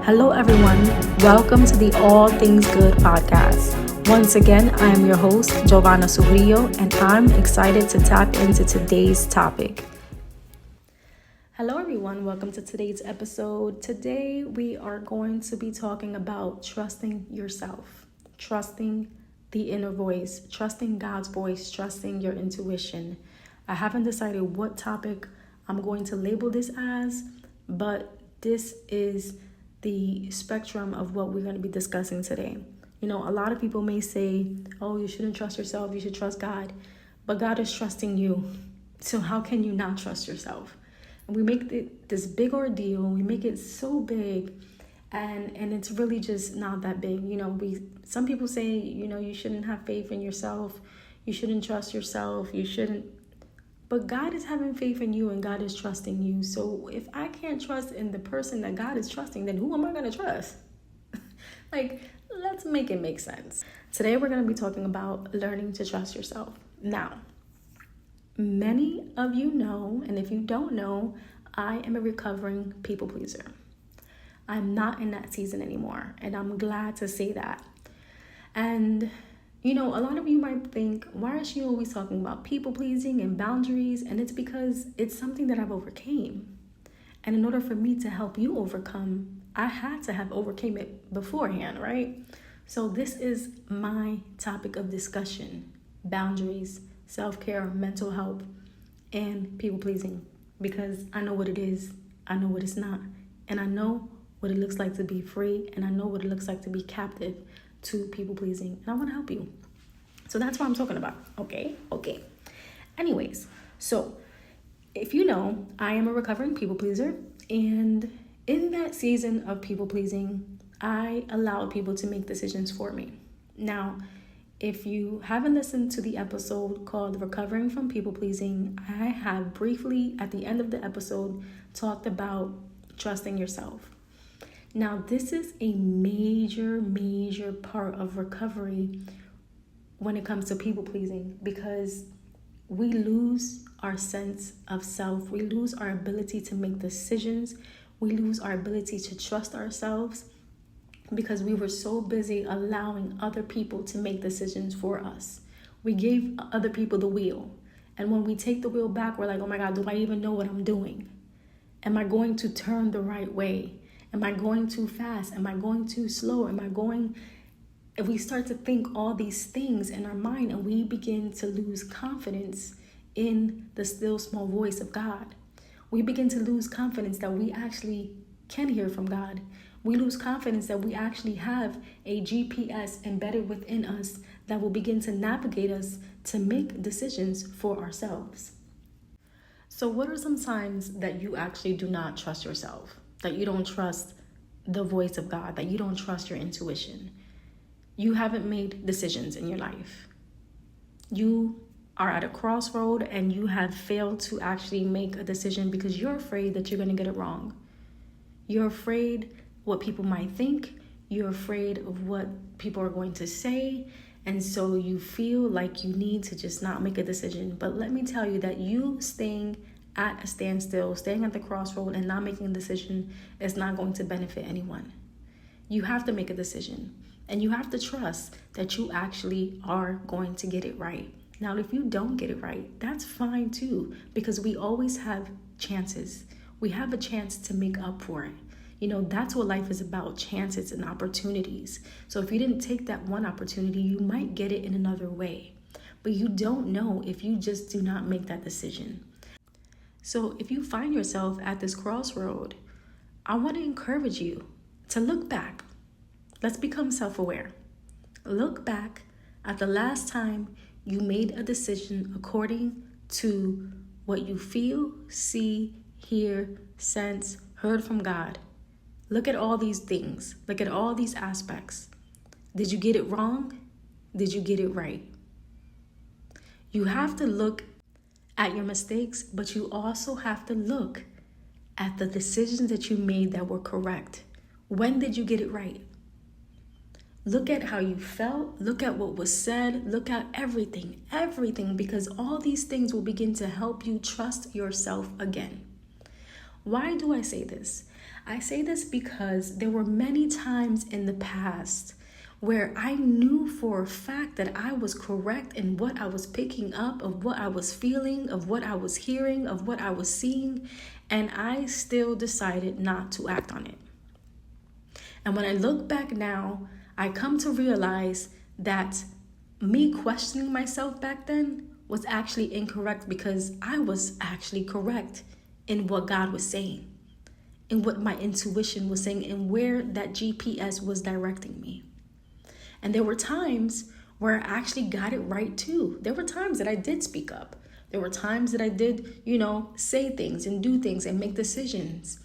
Hello, everyone. Welcome to the All Things Good podcast. Once again, I am your host, Giovanna Surillo, and I'm excited to tap into today's topic. Hello, everyone. Welcome to today's episode. Today, we are going to be talking about trusting yourself, trusting the inner voice, trusting God's voice, trusting your intuition. I haven't decided what topic I'm going to label this as, but this is the spectrum of what we're going to be discussing today. You know, a lot of people may say, oh, you shouldn't trust yourself, you should trust God. But God is trusting you. So how can you not trust yourself? And we make it this big ordeal. We make it so big. And it's really just not that big. You know, some people say, you know, you shouldn't have faith in yourself. You shouldn't trust yourself. You shouldn't. But God is having faith in you and God is trusting you. So if I can't trust in the person that God is trusting, then who am I going to trust? Let's make it make sense. Today we're going to be talking about learning to trust yourself. Now, many of you know, and if you don't know, I am a recovering people pleaser. I'm not in that season anymore, and I'm glad to say that. And you know, a lot of you might think, why is she always talking about people pleasing and boundaries? And it's because it's something that I've overcame. And in order for me to help you overcome, I had to have overcame it beforehand, right? So this is my topic of discussion: boundaries, self-care, mental health, and people pleasing. Because I know what it is, I know what it's not, and I know what it looks like to be free, and I know what it looks like to be captive to people pleasing, and I want to help you. So that's what I'm talking about. Okay. Anyways, so if you know, I am a recovering people pleaser, and in that season of people pleasing, I allowed people to make decisions for me. Now, if you haven't listened to the episode called Recovering from People Pleasing, I have briefly at the end of the episode talked about trusting yourself. Now, this is a major part of recovery when it comes to people pleasing, because we lose our sense of self. We lose our ability to make decisions. We lose our ability to trust ourselves because we were so busy allowing other people to make decisions for us. We gave other people the wheel. And when we take the wheel back, we're like, oh my God, do I even know what I'm doing? Am I going to turn the right way? Am I going too fast? Am I going too slow? If we start to think all these things in our mind and we begin to lose confidence in the still small voice of God, we begin to lose confidence that we actually can hear from God. We lose confidence that we actually have a GPS embedded within us that will begin to navigate us to make decisions for ourselves. So what are some signs that you actually do not trust yourself? That you don't trust the voice of God, that you don't trust your intuition? You haven't made decisions in your life. You are at a crossroad and you have failed to actually make a decision because you're afraid that you're going to get it wrong. You're afraid what people might think. You're afraid of what people are going to say. And so you feel like you need to just not make a decision. But let me tell you that you staying at a standstill, staying at the crossroad and not making a decision is not going to benefit anyone. You have to make a decision, and you have to trust that you actually are going to get it right. Now, if you don't get it right, that's fine too, because we always have chances. We have a chance to make up for it. You know, that's what life is about: chances and opportunities. So if you didn't take that one opportunity, you might get it in another way. But you don't know if you just do not make that decision. So if you find yourself at this crossroad, I want to encourage you to look back. Let's become self-aware. Look back at the last time you made a decision according to what you feel, see, hear, sense, heard from God. Look at all these things. Look at all these aspects. Did you get it wrong? Did you get it right? You have to look at your mistakes, but you also have to look at the decisions that you made that were correct. When did you get it right? Look at how you felt. Look at what was said. Look at everything, because all these things will begin to help you trust yourself again. Why do I say this? I say this because there were many times in the past where I knew for a fact that I was correct in what I was picking up, of what I was feeling, of what I was hearing, of what I was seeing, and I still decided not to act on it. And when I look back now, I come to realize that me questioning myself back then was actually incorrect, because I was actually correct in what God was saying, in what my intuition was saying, and where that GPS was directing me. And there were times where I actually got it right too. There were times that I did speak up. There were times that I did, say things and do things and make decisions,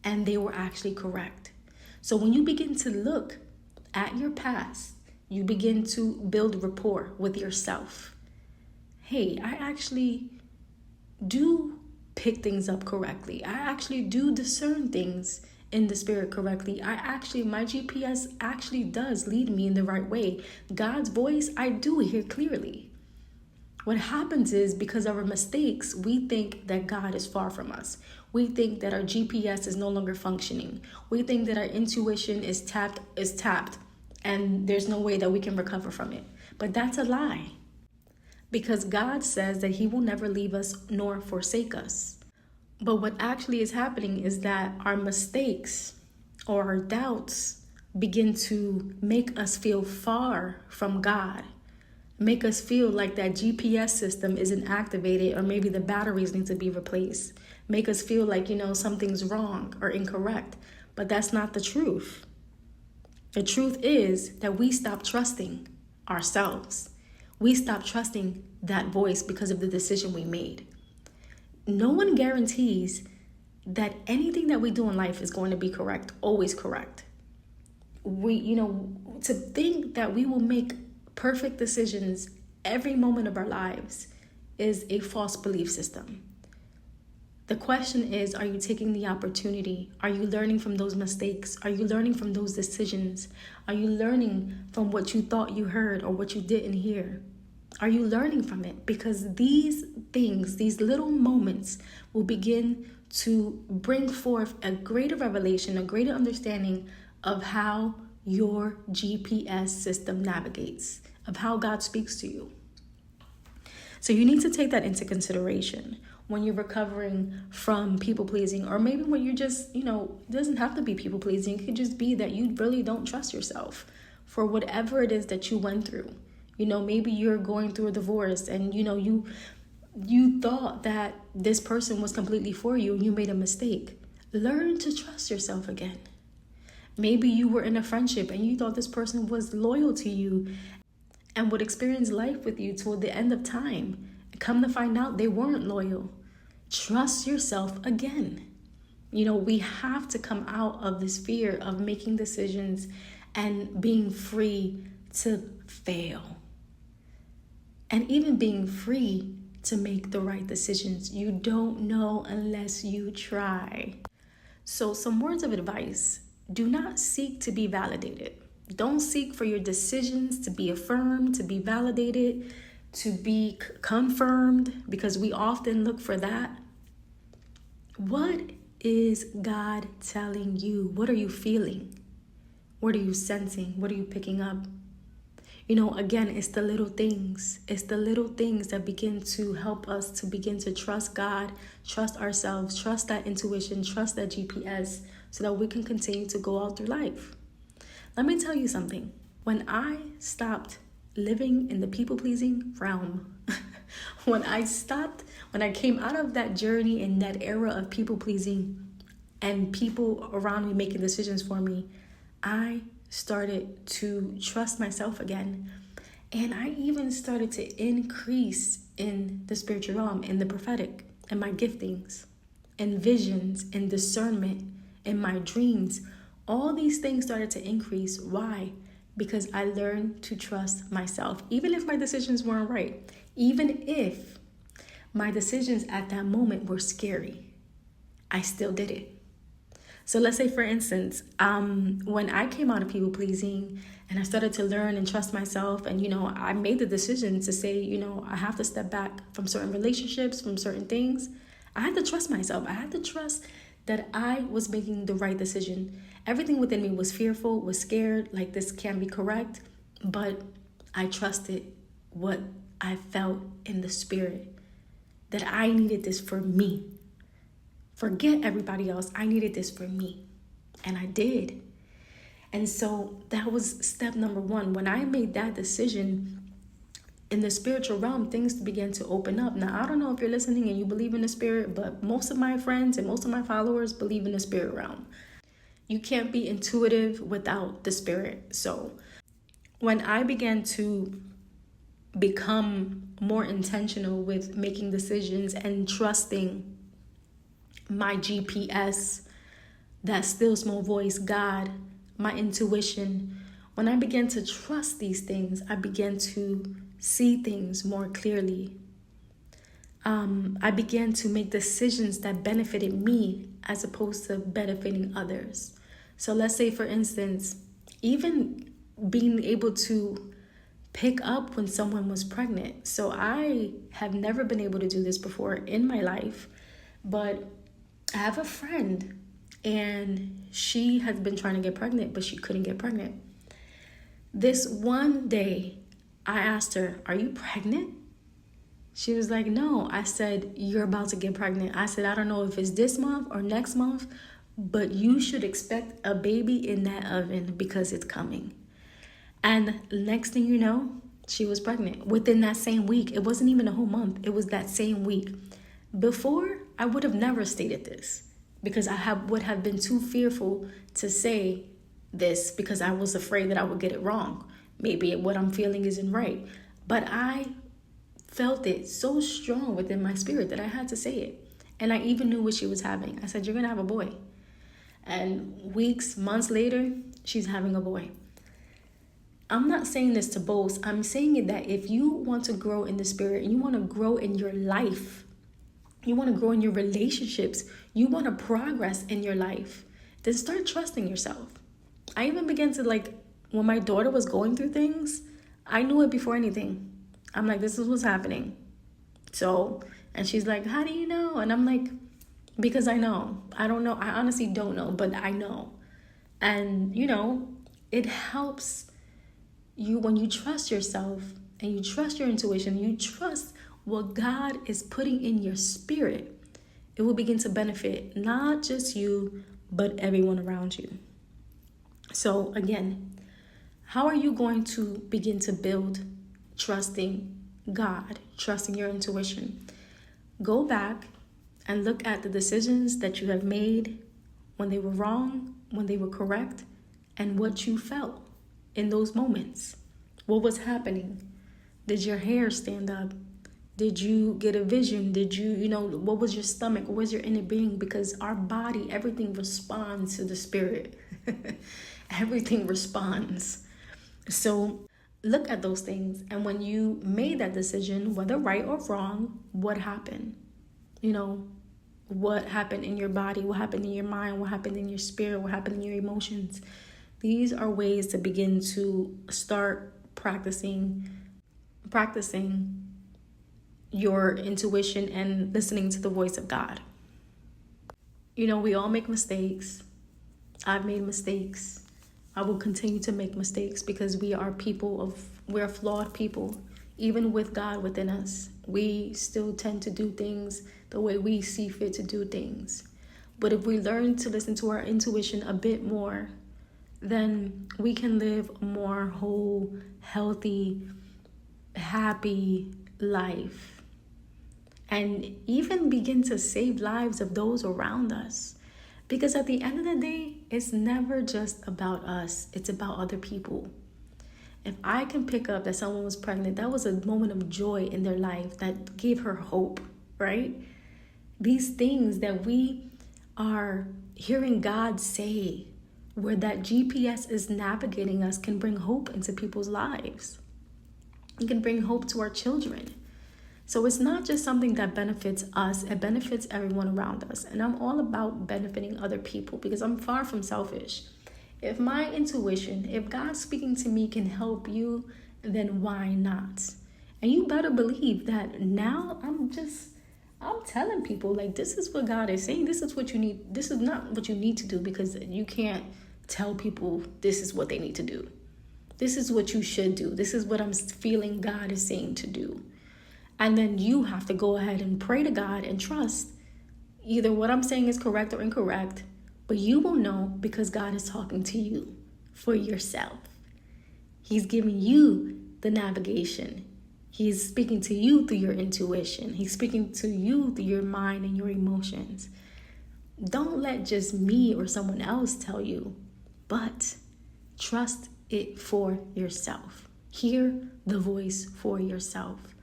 and they were actually correct. So when you begin to look at your past, you begin to build rapport with yourself. Hey, I actually do pick things up correctly. I actually do discern things in the spirit correctly. My GPS actually does lead me in the right way. God's voice, I do hear clearly. What happens is, because of our mistakes, we think that God is far from us. We think that our GPS is no longer functioning. We think that our intuition is tapped, and there's no way that we can recover from it. But that's a lie. Because God says that He will never leave us nor forsake us. But what actually is happening is that our mistakes or our doubts begin to make us feel far from God. Make us feel like that GPS system isn't activated, or maybe the batteries need to be replaced. Make us feel like, something's wrong or incorrect. But that's not the truth. The truth is that we stop trusting ourselves. We stop trusting that voice because of the decision we made. No one guarantees that anything that we do in life is going to be correct, always correct. To think that we will make perfect decisions every moment of our lives is a false belief system. The question is, are you taking the opportunity? Are you learning from those mistakes? Are you learning from those decisions? Are you learning from what you thought you heard or what you didn't hear? Are you learning from it? Because these things, these little moments, will begin to bring forth a greater revelation, a greater understanding of how your GPS system navigates, of how God speaks to you. So you need to take that into consideration when you're recovering from people pleasing, or maybe when you're just, it doesn't have to be people pleasing. It could just be that you really don't trust yourself for whatever it is that you went through. Maybe you're going through a divorce, and you thought that this person was completely for you and you made a mistake. Learn to trust yourself again. Maybe you were in a friendship and you thought this person was loyal to you and would experience life with you till the end of time. Come to find out they weren't loyal. Trust yourself again. We have to come out of this fear of making decisions and being free to fail. And even being free to make the right decisions. You don't know unless you try. So some words of advice: do not seek to be validated. Don't seek for your decisions to be affirmed, to be validated, to be confirmed, because we often look for that. What is God telling you? What are you feeling? What are you sensing? What are you picking up? Again, it's the little things. It's the little things that begin to help us to begin to trust God, trust ourselves, trust that intuition, trust that GPS, so that we can continue to go out through life. Let me tell you something. When I stopped living in the people-pleasing realm, when I came out of that journey in that era of people-pleasing and people around me making decisions for me, I started to trust myself again. And I even started to increase in the spiritual realm, in the prophetic, in my giftings, in visions, in discernment, in my dreams. All these things started to increase. Why? Because I learned to trust myself. Even if my decisions weren't right, even if my decisions at that moment were scary, I still did it. So let's say, for instance, when I came out of people pleasing and I started to learn and trust myself, and, I made the decision to say, I have to step back from certain relationships, from certain things. I had to trust myself. I had to trust that I was making the right decision. Everything within me was fearful, was scared, like this can't be correct, but I trusted what I felt in the spirit, that I needed this for me. Forget everybody else. I needed this for me. And I did. And so that was step number one. When I made that decision in the spiritual realm, things began to open up. Now, I don't know if you're listening and you believe in the spirit, but most of my friends and most of my followers believe in the spirit realm. You can't be intuitive without the spirit. So when I began to become more intentional with making decisions and trusting my GPS, that still small voice, God, my intuition, when I began to trust these things, I began to see things more clearly. I began to make decisions that benefited me as opposed to benefiting others. So let's say, for instance, even being able to pick up when someone was pregnant. So I have never been able to do this before in my life, but I have a friend and she has been trying to get pregnant, but she couldn't get pregnant. This one day, I asked her, "Are you pregnant?" She was like, "No." I said, "You're about to get pregnant." I said, "I don't know if it's this month or next month, but you should expect a baby in that oven because it's coming." And next thing you know, she was pregnant within that same week. It wasn't even a whole month. It was that same week. Before, I would have never stated this because I would have been too fearful to say this because I was afraid that I would get it wrong. Maybe what I'm feeling isn't right. But I felt it so strong within my spirit that I had to say it. And I even knew what she was having. I said, "You're going to have a boy." And weeks, months later, she's having a boy. I'm not saying this to boast. I'm saying it that if you want to grow in the spirit and you want to grow in your life, you want to grow in your relationships, you want to progress in your life, then start trusting yourself. I even began to when my daughter was going through things, I knew it before anything. I'm like, this is what's happening. So, and she's like, "How do you know?" And I'm like, because I know. I don't know. I honestly don't know, but I know. And, it helps you when you trust yourself and you trust your intuition, you trust what God is putting in your spirit. It will begin to benefit not just you, but everyone around you. So again, how are you going to begin to build trusting God, trusting your intuition? Go back and look at the decisions that you have made, when they were wrong, when they were correct, and what you felt in those moments. What was happening? Did your hair stand up? Did you get a vision? Did you, what was your stomach? What was your inner being? Because our body, everything responds to the spirit. Everything responds. So look at those things. And when you made that decision, whether right or wrong, what happened? What happened in your body? What happened in your mind? What happened in your spirit? What happened in your emotions? These are ways to begin to start practicing your intuition and listening to the voice of God. We all make mistakes. I've made mistakes. I will continue to make mistakes because we're flawed people. Even with God within us, we still tend to do things the way we see fit to do things. But if we learn to listen to our intuition a bit more, then we can live a more whole, healthy, happy life. And even begin to save lives of those around us. Because at the end of the day, it's never just about us. It's about other people. If I can pick up that someone was pregnant, that was a moment of joy in their life that gave her hope, right? These things that we are hearing God say, where that GPS is navigating us, can bring hope into people's lives. It can bring hope to our children. So it's not just something that benefits us, it benefits everyone around us. And I'm all about benefiting other people because I'm far from selfish. If my intuition, if God speaking to me can help you, then why not? And you better believe that now I'm telling people, like, this is what God is saying. This is what you need. This is not what you need to do, because you can't tell people this is what they need to do. This is what you should do. This is what I'm feeling God is saying to do. And then you have to go ahead and pray to God and trust either what I'm saying is correct or incorrect, but you will know because God is talking to you for yourself. He's giving you the navigation. He's speaking to you through your intuition. He's speaking to you through your mind and your emotions. Don't let just me or someone else tell you, but trust it for yourself. Hear the voice for yourself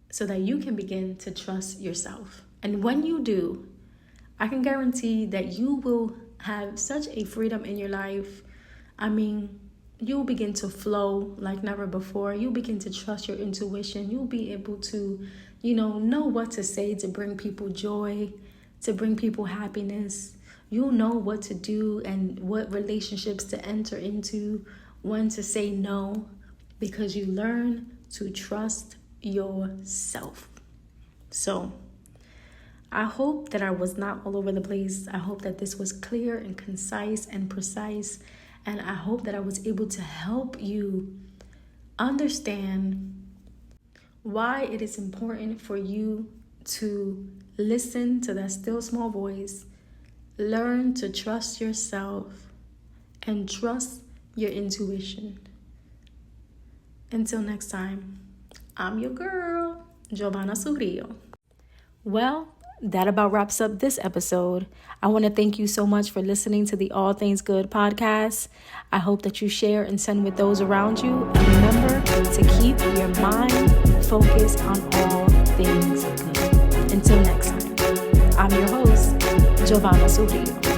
so that you can begin to trust yourself. And when you do, I can guarantee that you will have such a freedom in your life. I mean, you'll begin to flow like never before. You'll begin to trust your intuition. You'll be able to, know what to say to bring people joy, to bring people happiness. You'll know what to do and what relationships to enter into, when to say no, because you learn to trust yourself. So I hope that I was not all over the place. I hope that this was clear and concise and precise. And I hope that I was able to help you understand why it is important for you to listen to that still small voice, learn to trust yourself, and trust your intuition. Until next time, I'm your girl, Giovanna Surio. Well, that about wraps up this episode. I want to thank you so much for listening to the All Things Good podcast. I hope that you share and send with those around you. And remember to keep your mind focused on all things good. Until next time, I'm your host, Giovanna Surio.